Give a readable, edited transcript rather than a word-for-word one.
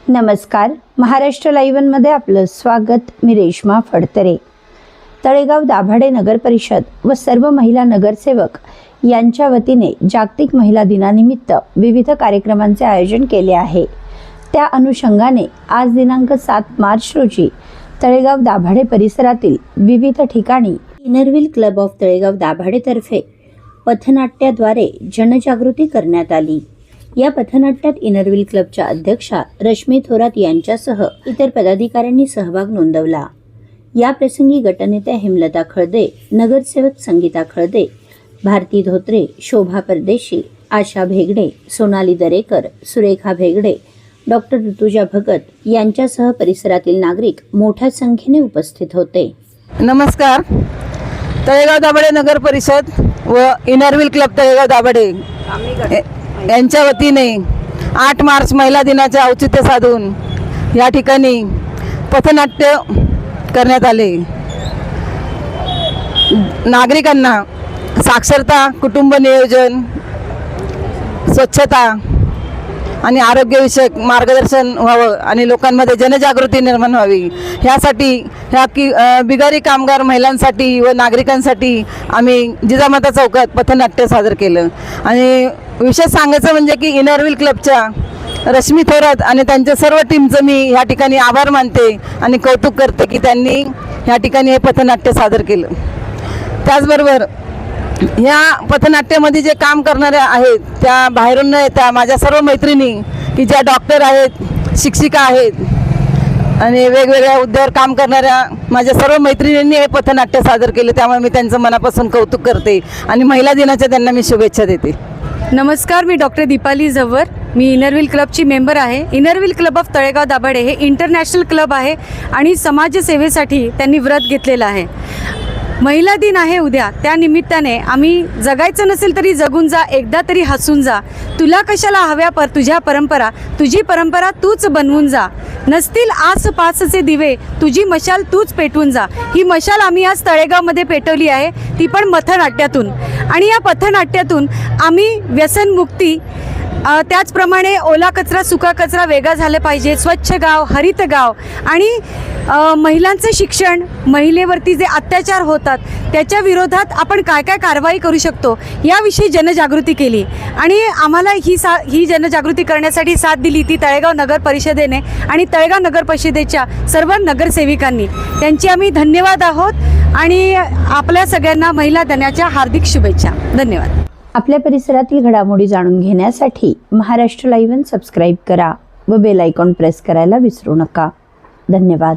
नमस्कार, महाराष्ट्र लाईव्हमध्ये आपलं स्वागत। मी रेश्मा फडतरे। तळेगाव दाभाडे नगर परिषद व सर्व महिला नगरसेवक यांच्या वतीने जागतिक महिला दिनानिमित्त विविध कार्यक्रमांचे आयोजन केले आहे। त्या अनुषंगाने आज दिनांक 7 मार्च रोजी तळेगाव दाभाडे परिसरातील विविध ठिकाणी Inner Wheel club of Talegaon Dabhade तर्फे पथनाट्याद्वारे जनजागृती करण्यात आली। या पथनाट्यात इनरव्हील क्लबच्या अध्यक्षा रश्मी थोरात यांच्यासह इतर पदाधिकाऱ्यांनी सहभाग नोंदवला। या प्रसंगी गटनेत्या हेमलता खळदे, नगरसेवक संगीता खळदे, भारती धोत्रे, शोभा परदेशी, आशा भेगडे, सोनाली दरेकर, सुरेखा भेगडे, डॉक्टर ऋतुजा भगत यांच्यासह परिसरातील नागरिक मोठ्या संख्येने उपस्थित होते। नमस्कार। तळेगाव दाभाडे नगर परिषद व इनरव्हील क्लब तळेगाव दाभाडे यांच्या वतीने 8 मार्च महिला दिनाचे औचित्य साधून या ठिकाणी पथनाट्य करण्यात आले। नागरिकांना साक्षरता, कुटुंब नियोजन, स्वच्छता आणि आरोग्यविषयक मार्गदर्शन व्हावं आणि लोकांमध्ये जनजागृती निर्माण व्हावी यासाठी बिगारी कामगार महिलांसाठी व नागरिकांसाठी आम्ही जिजामाता चौकात पथनाट्य सादर केलं। आणि विशेष सांगायचं म्हणजे की इनरव्हील क्लबच्या रश्मी थोरात आणि त्यांच्या सर्व टीमचं मी या ठिकाणी आभार मानते आणि कौतुक करते की त्यांनी या ठिकाणी हे पथनाट्य सादर केलं। त्याचबरोबर या पथनाट्यामध्ये जे काम करणाऱ्या आहेत त्या बाहेरून न येता माझ्या सर्व मैत्रिणी की ज्या डॉक्टर आहेत, शिक्षिका आहेत आणि वेगवेगळ्या उद्योगावर काम करणाऱ्या माझ्या सर्व मैत्रिणींनी हे पथनाट्य सादर केले, त्यामुळे मी त्यांचं मनापासून कौतुक करते आणि महिला दिनाच्या त्यांना मी शुभेच्छा देते। नमस्कार, मी डॉक्टर दीपाली जव्वर, मी इनरव्हील क्लबची मेंबर आहे। Inner Wheel club of Talegaon Dabhade हे इंटरनॅशनल क्लब आहे आणि समाजसेवेसाठी त्यांनी व्रत घेतलेलं आहे। महिला दिन आहे उद्या, त्या निमित्ताने आम्ही जगायचं नसेल तरी जगून जा, एकदा तरी हसून जा, तुला कशाला हव्या तुझ्या परंपरा, तुझी परंपरा तूच बनवून जा, नसतील आसपासचे दिवे, तुझी मशाल तूच पेटवून जा। ही मशाल आम्ही आज तळेगावमध्ये पेटवली आहे, ती पण पथनाट्यातून। आणि या पथनाट्यातून आम्ही व्यसनमुक्ती, त्याचप्रमाणे ओला कचरा सुका कचरा वेगळा झाला पाहिजे, स्वच्छ गाव, हरित गाव आणि महिलांचे शिक्षण, महिलेवरती जे अत्याचार होतात त्याच्या विरोधात आपण काय काय कारवाई करू शकतो याविषयी जनजागृती केली। आणि आम्हाला ही जनजागृती करण्यासाठी साथ दिली ती तळेगाव नगर परिषदेने आणि तळेगाव नगर परिषदेच्या सर्व नगरसेविकांनी, त्यांची आम्ही धन्यवाद आहोत आणि आपल्या सगळ्यांना महिला दिनाच्या हार्दिक शुभेच्छा। धन्यवाद। आपल्या परिसरातील घडामोडी जाणून घेण्यासाठी महाराष्ट्र लाईव्ह सबस्क्राईब करा व बेल आयकॉन प्रेस करायला विसरू नका। धन्यवाद।